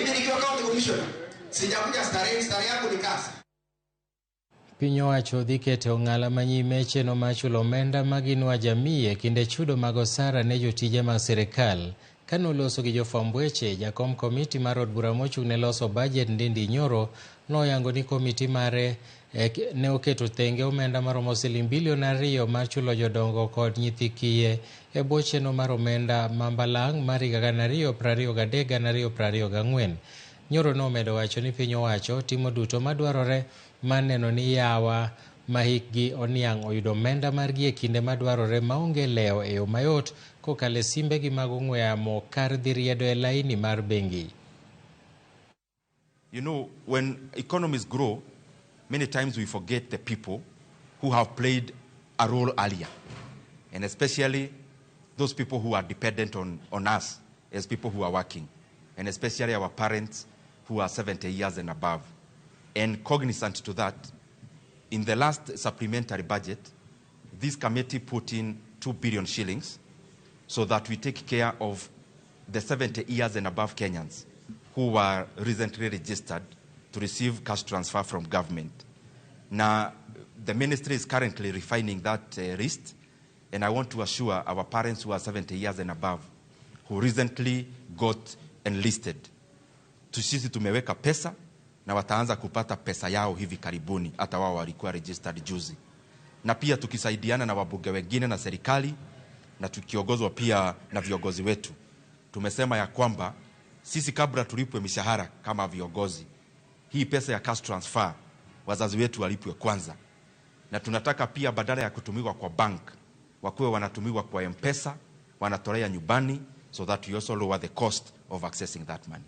Mimi nikiwa county commissioner sijakuja starehe yangu ni kazi. Piny owacho dhi keto ng'ala manyime chenro mar chulo omenda mag Inua Jamii e kinde chudo mag osara ne jotije mag sirkal. Kanoloso gi jofwamb weche, jakom komiti mar od bura mochung' ne loso bajet Ndindi Nyoro noyango ni komiti mare ne oketo thenge omenda maromo siling bilion 2 mar chulo jodongo kod nyithi kiye e bwo chenro mar omenda mambalang' mar higa 2023-2024. Nyoro nomedo wacho ni piny owacho timo duto madwarore mar neno ni yawa mahikgi oniang' oyudo omenda margi e kinde madwarore maonge leo e yo mayot kokalo e simbegi mag ong'we yamo kar dhi riedo e laini mar bengi. You know, when economies grow, many times we forget the people who have played a role earlier, and especially those people who are dependent on us as people who are working, and especially our parents who are 70 years and above. And cognizant to that, in the last supplementary budget, this committee put in 2 billion shillings so that we take care of the 70 years and above Kenyans who were recently registered to receive cash transfer from government. Now, the ministry is currently refining that list, and I want to assure our parents who are 70 years and above who recently got enlisted, sisi tumeweka pesa na wataanza kupata pesa yao hivi karibuni, hata wao walikuwa registered juzi. Na pia tukisaidiana na wabunge wengine na serikali na tukiongozwa pia na viongozi wetu, tumesema ya kwamba sisi kabla tulipwe mishahara kama viongozi, hii pesa ya cash transfer wazazi wetu walipwe kwanza. Na tunataka pia badala ya kutumiwa kwa bank, wakuwe wanatumiwa kwa M-Pesa, wanatolea nyumbani, so that we also lower the cost of accessing that money.